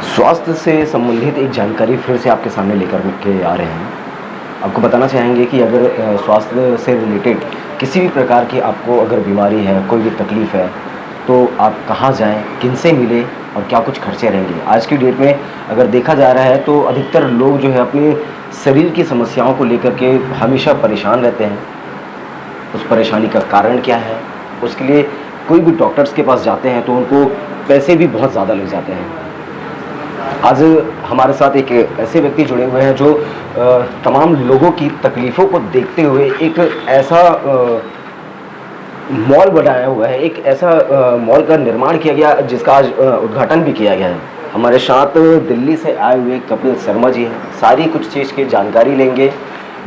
स्वास्थ्य से संबंधित एक जानकारी फिर से आपके सामने लेकर के आ रहे हैं। आपको बताना चाहेंगे कि अगर स्वास्थ्य से रिलेटेड किसी भी प्रकार की आपको अगर बीमारी है, कोई भी तकलीफ़ है, तो आप कहाँ जाएं, किनसे मिलें और क्या कुछ खर्चे रहेंगे। आज की डेट में अगर देखा जा रहा है तो अधिकतर लोग जो है अपने शरीर की समस्याओं को लेकर के हमेशा परेशान रहते हैं। उस परेशानी का कारण क्या है, उसके लिए कोई भी डॉक्टर्स के पास जाते हैं तो उनको पैसे भी बहुत ज़्यादा लग जाते हैं। आज हमारे साथ एक ऐसे व्यक्ति जुड़े हुए हैं जो तमाम लोगों की तकलीफ़ों को देखते हुए एक ऐसा मॉल बनाया हुआ है, एक ऐसा मॉल का निर्माण किया गया जिसका आज उद्घाटन भी किया गया है। हमारे साथ दिल्ली से आए हुए कपिल शर्मा जी हैं। सारी कुछ चीज़ की जानकारी लेंगे,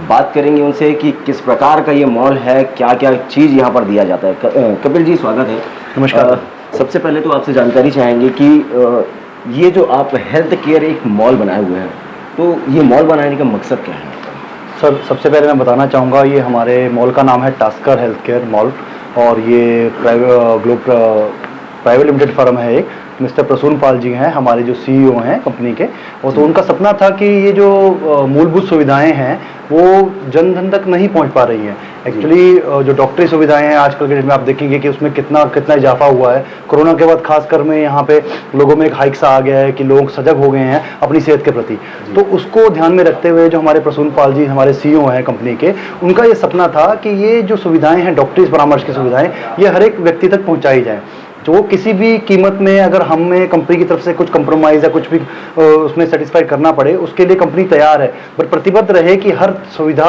बात करेंगे उनसे कि किस प्रकार का ये मॉल है, क्या क्या चीज़ यहाँ पर दिया जाता है। कपिल जी स्वागत है। नमस्कार। सबसे पहले तो आपसे जानकारी चाहेंगे कि ये जो आप हेल्थ केयर एक मॉल बनाए हुए हैं, तो ये मॉल बनाने का मकसद क्या है? सर, सबसे पहले मैं बताना चाहूँगा, ये हमारे मॉल का नाम है टास्कर हेल्थ केयर मॉल और ये प्राइवेट लिमिटेड फर्म है। एक मिस्टर प्रसून पाल जी हैं, हमारे जो सीईओ हैं कंपनी के। और तो उनका सपना था कि ये जो मूलभूत सुविधाएं हैं वो जन धन तक नहीं पहुंच पा रही हैं। एक्चुअली जो डॉक्टरी सुविधाएं हैं आजकल के डेट में आप देखेंगे कि उसमें कितना इजाफा हुआ है। कोरोना के बाद खासकर में यहाँ पे लोगों में एक हाइक सा आ गया है कि लोग सजग हो गए हैं अपनी सेहत के प्रति। तो उसको ध्यान में रखते हुए जो हमारे प्रसून पाल जी हमारे सीईओ हैं कंपनी के, उनका ये सपना था कि ये जो सुविधाएं हैं, डॉक्टरी परामर्श की सुविधाएं, ये हर एक व्यक्ति तक पहुँचाई जाए। जो किसी भी कीमत में अगर हमें कंपनी की तरफ से कुछ कंप्रोमाइज़ या कुछ भी उसमें सेटिस्फाई करना पड़े, उसके लिए कंपनी तैयार है। पर प्रतिबद्ध रहे कि हर सुविधा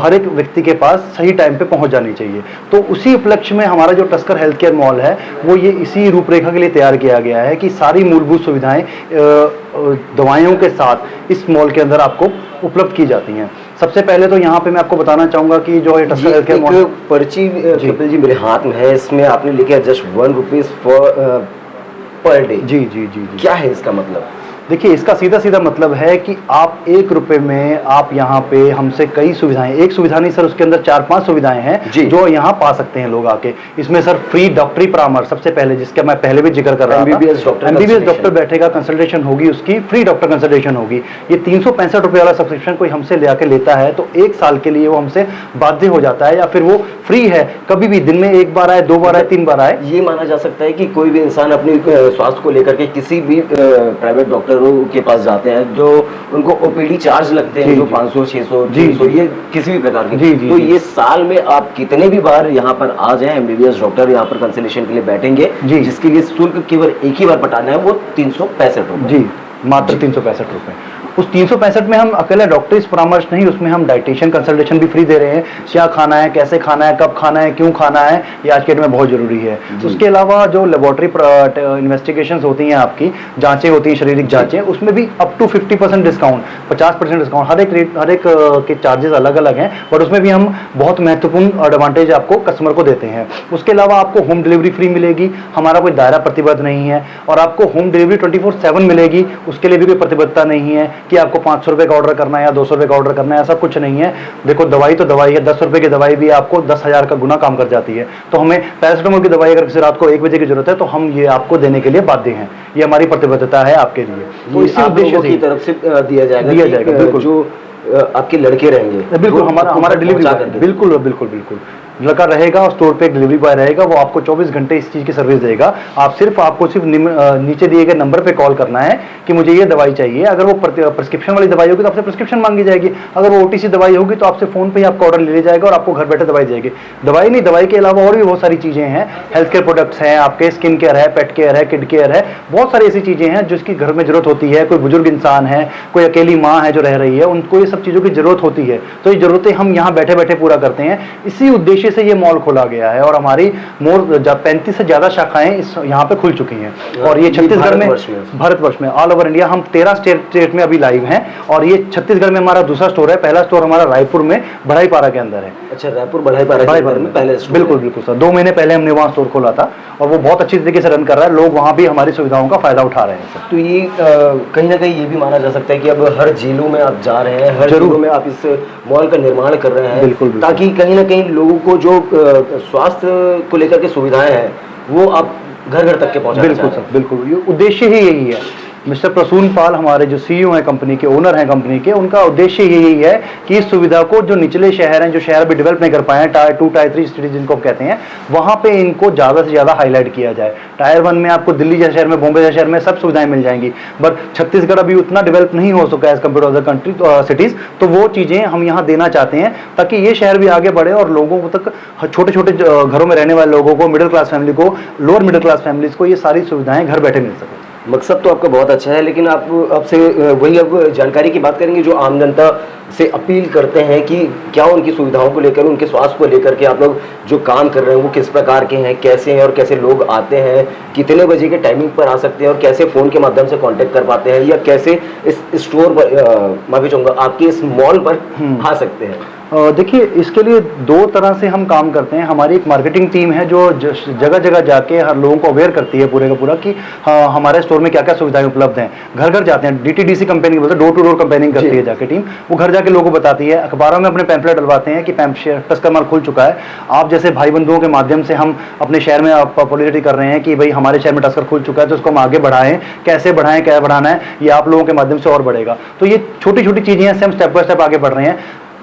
हर एक व्यक्ति के पास सही टाइम पे पहुंच जानी चाहिए। तो उसी उपलक्ष्य में हमारा जो टस्कर हेल्थ केयर मॉल है वो ये इसी रूपरेखा के लिए तैयार किया गया है कि सारी मूलभूत सुविधाएं दवाइयों के साथ इस मॉल के अंदर आपको उपलब्ध की जाती हैं। सबसे पहले तो यहाँ पे मैं आपको बताना चाहूँगा कि जो ये टस्कर हेल्थ केयर मॉल पर्ची कपिल जी मेरे हाथ में है, इसमें आपने लिखा है जस्ट ₹1 पर डे। जी जी जी जी। क्या है इसका मतलब? देखिए, इसका सीधा सीधा मतलब है कि आप ₹1 में आप यहाँ पे हमसे कई सुविधाएं, एक सुविधा नहीं सर, उसके अंदर 4-5 सुविधाएं हैं जो यहाँ पा सकते हैं लोग आके। इसमें सर फ्री डॉक्टरी परामर्श सबसे पहले, जिसका मैं पहले भी जिक्र कर रहा था। एमबीबीएस डॉक्टर बैठेगा, कंसल्टेशन होगी उसकी, फ्री डॉक्टर कंसल्टेशन होगी। ये ₹365 वाला सब्सक्रिप्शन कोई हमसे ले आके लेता है तो 1 साल के लिए वो हमसे बाध्य हो जाता है, या फिर वो फ्री है, कभी भी दिन में 1 बार आए, 2 बार आए, 3 बार आए। ये माना जा सकता है कि कोई भी इंसान अपने स्वास्थ्य को लेकर के किसी भी प्राइवेट डॉक्टर के पास जाते हैं, जो उनको ओपीडी चार्ज लगते हैं, जो 500, 600, 300, ये किसी भी प्रकार के। तो ये साल में आप कितने भी बार यहाँ पर आ जाए, एमबीबीएस डॉक्टर यहाँ पर कंसल्टेशन के लिए बैठेंगे, जिसके लिए शुल्क केवल एक ही बार पटाना है, वो ₹365। जी, मात्र ₹365। उस 365 में हम अकेला डॉक्टरी परामर्श नहीं, उसमें हम डाइटिशियन कंसल्टेशन भी फ्री दे रहे हैं। क्या खाना है, कैसे खाना है, कब खाना है, क्यों खाना है, ये आज के डेट में बहुत जरूरी है। उसके अलावा जो लेबोरेटरी इन्वेस्टिगेशंस होती हैं, आपकी जांचें होती हैं, शारीरिक जांचें, उसमें भी अप टू 50% डिस्काउंट, 50% डिस्काउंट। हर एक के चार्जेस अलग अलग हैं, बट उसमें भी हम बहुत महत्वपूर्ण एडवांटेज आपको कस्टमर को देते हैं। उसके अलावा आपको होम डिलीवरी फ्री मिलेगी, हमारा कोई दायरा प्रतिबद्ध नहीं है, और आपको होम डिलीवरी 24/7 मिलेगी, उसके लिए भी कोई प्रतिबद्धता नहीं है कि आपको ₹500 का ऑर्डर करना है या ₹200 का ऑर्डर करना है, ऐसा कुछ नहीं है। देखो, दवाई तो दवाई है, ₹10 की दवाई भी आपको 10,000 का गुना काम कर जाती है। तो हमें पैरासिटामोल की दवाई अगर किसी रात को 1 बजे की जरूरत है तो हम ये आपको देने के लिए बाध्य हैं। ये हमारी प्रतिबद्धता है आपके लिए। तो इसी उद्देश्य की तरफ से दिया जाएगा। बिल्कुल। जो आपके लड़के रहेंगे, बिल्कुल हमारा डिलीवरी, बिल्कुल बिल्कुल बिल्कुल लड़का रहेगा और स्टोर पे एक डिलीवरी बॉय रहेगा, वो आपको 24 घंटे इस चीज़ की सर्विस देगा। आपको सिर्फ नीचे दिए गए नंबर पे कॉल करना है कि मुझे ये दवाई चाहिए। अगर वो प्रिस्क्रिप्शन वाली दवाई होगी तो आपसे प्रिस्क्रिप्शन मांगी जाएगी, अगर वो ओटीसी दवाई होगी तो आपसे फ़ोन पे ही आपका ऑर्डर ले जाएगा और आपको घर बैठे दवाई जाएगी। दवाई नहीं, दवाई के अलावा और भी बहुत सारी चीज़ें हैं। हेल्थ केयर प्रोडक्ट्स हैं आपके, स्किन केयर है, पेट केयर है, किड केयर है, बहुत सारी ऐसी चीज़ें हैं जिसकी घर में जरूरत होती है। कोई बुजुर्ग इंसान है, कोई अकेली माँ है जो रह रही है, उनको ये सब चीज़ों की जरूरत होती है। तो ये जरूरतें हम यहाँ बैठे बैठे पूरा करते हैं। इसी उद्देश्य से ये मॉल खोला गया है और हमारी 35 से ज्यादा शाखाएं यहाँ पे खुल चुकी हैं। और ये छत्तीसगढ़ में, भारतवर्ष में, ऑल ओवर इंडिया, हम 13 स्टेट में अभी लाइव हैं। और ये छत्तीसगढ़ में हमारा दूसरा स्टोर है। पहला स्टोर हमारा रायपुर में बढ़ाईपारा के अंदर है। अच्छा, रायपुर बढ़ाईपारा में पहले? बिल्कुल बिल्कुल सर, 2 महीने पहले हमने वहाँ स्टोर खोला था और वो बहुत अच्छी तरीके से रन कर रहा है। लोग वहाँ भी हमारी सुविधाओं का फायदा उठा रहे हैं सर। तो ये कहीं ना कहीं ये भी माना जा सकता है कि अब हर जिलों में आप जा रहे हैं, हर जिलों में आप इस मॉल का निर्माण कर रहे हैं। बिल्कुल, ताकि कहीं ना कहीं लोगों को जो स्वास्थ्य को लेकर के सुविधाएं हैं वो आप घर घर तक के पहुँचाना बिल्कुल चाह रहे सर, बिल्कुल, ये उद्देश्य ही यही है। मिस्टर प्रसून पाल हमारे जो सीईओ हैं कंपनी के, ओनर हैं कंपनी के, उनका उद्देश्य ही यही है कि इस सुविधा को जो निचले शहर हैं, जो शहर अभी डेवलप नहीं कर पाए हैं, टायर 2 टायर 3 सिटीज जिनको कहते हैं, वहाँ पे इनको ज़्यादा से ज़्यादा हाईलाइट किया जाए। टायर 1 में आपको दिल्ली जैसे शहर में, बॉम्बे जैसे शहर में सब सुविधाएं मिल जाएंगी, बट छत्तीसगढ़ अभी उतना डेवलप नहीं हो सका as compare to other country cities, तो वो चीज़ें हम यहाँ देना चाहते हैं ताकि ये शहर भी आगे बढ़े और लोगों को तक, छोटे छोटे घरों में रहने वाले लोगों को, मिडिल क्लास फैमिली को, लोअर मिडिल क्लास फैमिलीज़ को ये सारी सुविधाएं घर बैठे मिल सकें। मकसद तो आपका बहुत अच्छा है, लेकिन आप आपसे वही अब जानकारी की बात करेंगे जो आम जनता से अपील करते हैं कि क्या उनकी सुविधाओं को लेकर, उनके स्वास्थ्य को लेकर के आप लोग जो काम कर रहे हैं वो किस प्रकार के हैं, कैसे हैं और कैसे लोग आते हैं, कितने बजे के टाइमिंग पर आ सकते हैं और कैसे फ़ोन के माध्यम से कांटेक्ट कर पाते हैं, या कैसे इस स्टोर पर, माफी चाहूँगा, आपके इस मॉल पर आ सकते हैं? देखिए, इसके लिए दो तरह से हम काम करते हैं। हमारी एक मार्केटिंग टीम है जो जगह जगह जाके हर लोगों को अवेयर करती है पूरे का पूरा कि हाँ, हमारे स्टोर में क्या क्या सुविधाएं उपलब्ध हैं। घर घर जाते हैं, DTDC कंपेनिंग बोलते हैं, डोर टू डोर कंपेनिंग करती है जाके टीम, वो घर जाके लोगों को बताती है। अखबारों में अपने पैम्पलेट डलवाते हैं कि टस्कर माल खुल चुका है। आप जैसे भाई बंधुओं के माध्यम से हम अपने शहर में पब्लिसिटी कर रहे हैं कि भाई हमारे शहर में टस्कर खुल चुका है, तो उसको हम आगे बढ़ाएं, कैसे बढ़ाएं, क्या बढ़ाना है, ये आप लोगों के माध्यम से और बढ़ेगा। तो ये छोटी छोटी चीज़ें हैं, हम स्टेप बाय स्टेप आगे बढ़ रहे हैं।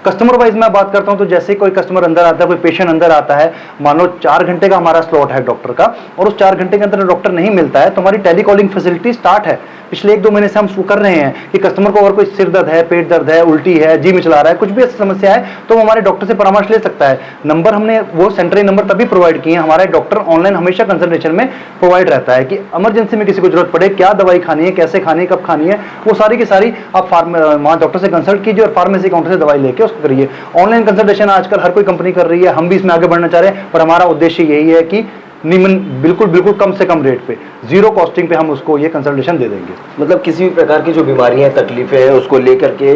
कस्टमर वाइज मैं बात करता हूं तो जैसे कोई कस्टमर अंदर आता है, कोई पेशेंट अंदर आता है, मान लो 4 घंटे का हमारा स्लॉट है डॉक्टर का, और उस 4 घंटे के अंदर डॉक्टर नहीं मिलता है, तो हमारी टेलीकॉलिंग फैसिलिटी स्टार्ट है। पिछले 1-2 महीने से हम शुरू कर रहे हैं कि कस्टमर को अगर कोई सिर दर्द है, पेट दर्द है, उल्टी है, जी मिचला रहा है, कुछ भी ऐसी समस्या है, तो वो हमारे डॉक्टर से परामर्श ले सकता है। नंबर हमने वो सेंट्रल नंबर तभी प्रोवाइड किए हैं, हमारे डॉक्टर ऑनलाइन हमेशा कंसल्टेशन में प्रोवाइड रहता है कि इमरजेंसी में किसी को जरूरत पड़े, क्या दवाई खानी है, कैसे खानी है, कब खानी है, वो सारी की सारी आप वहाँ डॉक्टर से कंसल्ट कीजिए और फार्मेसी काउंटर से दवाई लेके उसको करिए। ऑनलाइन कंसल्टेशन आजकल हर कोई कंपनी कर रही है, हम भी इसमें आगे बढ़ना चाह रहे हैं, पर हमारा उद्देश्य यही है कि बिल्कुल कम से कम रेट पे, जीरो कॉस्टिंग पे हम उसको ये कंसल्टेशन दे देंगे। मतलब किसी भी प्रकार की जो बीमारियां, तकलीफें हैं, उसको लेकर के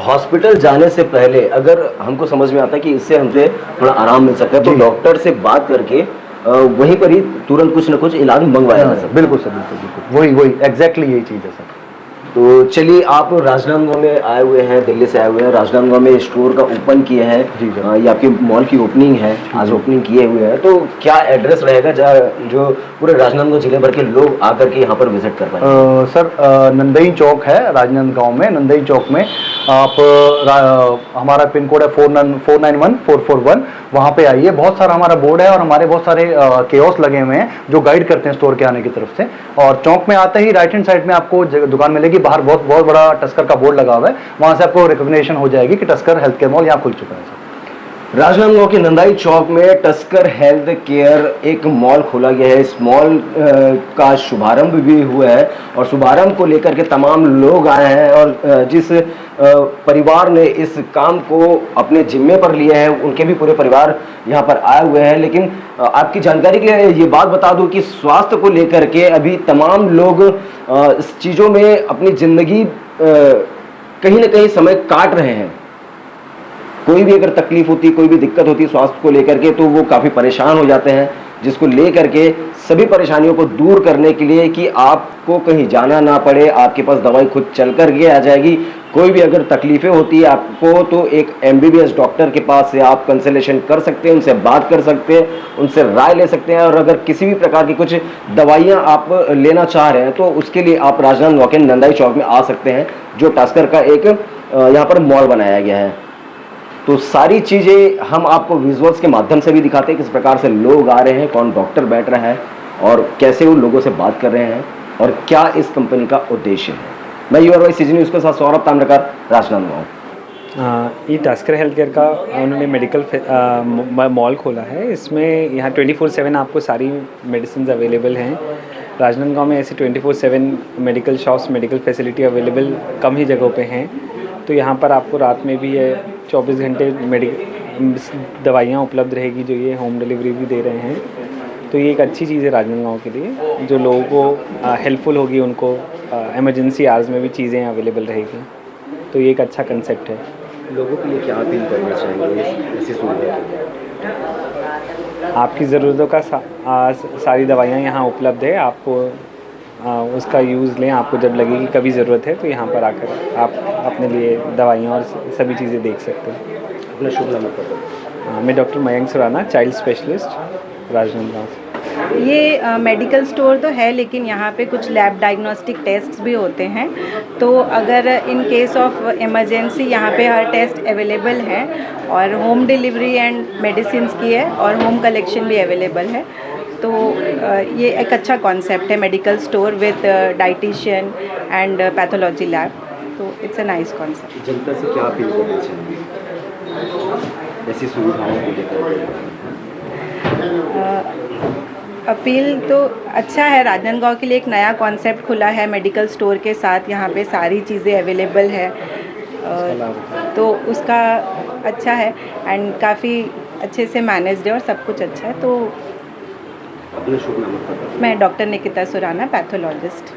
हॉस्पिटल जाने से पहले अगर हमको समझ में आता है कि इससे हमसे थोड़ा आराम मिल सकता है, तो डॉक्टर से बात करके वहीं पर ही तुरंत कुछ न कुछ इलाज मंगवाया जा सकता है। बिल्कुल सर, बिल्कुल वही एग्जैक्टली यही चीज़ है सर। तो चलिए, आप राजनांदगांव में आए हुए हैं, दिल्ली से आए हुए हैं, राजनांदगांव में स्टोर का ओपन किए हैं। जी सर। ये आपके मॉल की ओपनिंग है, आज ओपनिंग किए हुए हैं, तो क्या एड्रेस रहेगा जो पूरे राजनांदगांव जिले भर के लोग आकर के यहाँ पर विजिट कर पाएंगे? सर, नंदई चौक है राजनांदगांव में। नंदई चौक में आप हमारा पिन कोड है 491441, वहाँ पे आइए। बहुत सारा हमारा बोर्ड है और हमारे बहुत सारे कियोस्क लगे हुए हैं जो गाइड करते हैं स्टोर के आने की तरफ से। और चौक में आते ही राइट हैंड साइड में आपको दुकान मिलेगी, बाहर बहुत बड़ा टस्कर का बोर्ड लगा हुआ है, वहाँ से आपको रिकॉग्निशन हो जाएगी कि टस्कर हेल्थ केयर मॉल यहाँ खुल चुका है सर। राजनांदगांव के नंदाई चौक में टस्कर हेल्थ केयर एक मॉल खोला गया है। इस मॉल का शुभारंभ भी हुआ है और शुभारंभ को लेकर के तमाम लोग आए हैं, और जिस परिवार ने इस काम को अपने जिम्मे पर लिया है, उनके भी पूरे परिवार यहाँ पर आए हुए हैं। लेकिन आपकी जानकारी के लिए ये बात बता दूं कि स्वास्थ्य को लेकर के अभी तमाम लोग इस चीज़ों में अपनी ज़िंदगी कहीं ना कहीं समय काट रहे हैं। कोई भी अगर तकलीफ होती, कोई भी दिक्कत होती स्वास्थ्य को लेकर के, तो वो काफ़ी परेशान हो जाते हैं, जिसको लेकर के सभी परेशानियों को दूर करने के लिए कि आपको कहीं जाना ना पड़े, आपके पास दवाई खुद चल कर के आ जाएगी। कोई भी अगर तकलीफें होती है आपको, तो एक MBBS डॉक्टर के पास से आप कंसल्टेशन कर सकते हैं, उनसे बात कर सकते हैं, उनसे राय ले सकते हैं। और अगर किसी भी प्रकार की कुछ दवाइयाँ आप लेना चाह रहे हैं, तो उसके लिए आप राजनांदगांव के नंदाई चौक में आ सकते हैं, जो टस्कर का एक यहाँ पर मॉल बनाया गया है। तो सारी चीज़ें हम आपको विजुअल्स के माध्यम से भी दिखाते हैं, किस प्रकार से लोग आ रहे हैं, कौन डॉक्टर बैठ रहा है और कैसे वो लोगों से बात कर रहे हैं और क्या इस कंपनी का उद्देश्य है। मैं URY CG न्यूज़ के साथ सौरभ ताम्रकार, राजनांदगांव। ये टस्कर हेल्थ केयर का उन्होंने मेडिकल मॉल खोला है। इसमें यहाँ 24/7 आपको सारी मेडिसिन अवेलेबल हैं। राजनांदगांव में ऐसे 24/7 medical shops, medical facility available कम ही जगहों पे हैं। तो यहाँ पर आपको रात में भी 24 घंटे दवाइयाँ उपलब्ध रहेगी, जो ये होम डिलीवरी भी दे रहे हैं। तो ये एक अच्छी चीज़ है राजनांदगांव के लिए, जो लोगों को हेल्पफुल होगी, उनको इमरजेंसी आवर्स में भी चीज़ें अवेलेबल रहेगी। तो ये एक अच्छा कंसेप्ट है। लोगों के लिए क्या अपील करना चाहेंगे ऐसी सुविधा? आपकी ज़रूरतों का सारी दवाइयाँ यहाँ उपलब्ध है। आपको उसका यूज़ लें, आपको जब लगे कि कभी ज़रूरत है तो यहाँ पर आकर आप अपने लिए दवाइयाँ और सभी चीज़ें देख सकते हैं। अपना शुभ नाम बताइए। मैं doctor Mayank Surana, child specialist, Rajnandgaon से। ये मेडिकल स्टोर तो है, लेकिन यहाँ पे कुछ लैब डायग्नोस्टिक टेस्ट्स भी होते हैं। तो अगर इन केस ऑफ इमरजेंसी यहाँ पे हर टेस्ट अवेलेबल है, और होम डिलीवरी एंड मेडिसिन्स की है, और होम कलेक्शन भी अवेलेबल है। तो ये एक अच्छा कॉन्सेप्ट है, medical store with dietitian and pathology lab. तो इट्स अ नाइस कॉन्सेप्ट। जनता से क्या अपील करना चाहिए ऐसी सुविधाओं को लेकर? अपील तो अच्छा है, राजनांदगांव के लिए एक नया कॉन्सेप्ट खुला है मेडिकल स्टोर के साथ, यहाँ पे सारी चीज़ें अवेलेबल है, तो उसका अच्छा है एंड काफ़ी अच्छे से मैनेज्ड है और सब कुछ अच्छा है। तो अपना शुभ नाम बताइए। मैं डॉक्टर निकिता सुराना, पैथोलॉजिस्ट।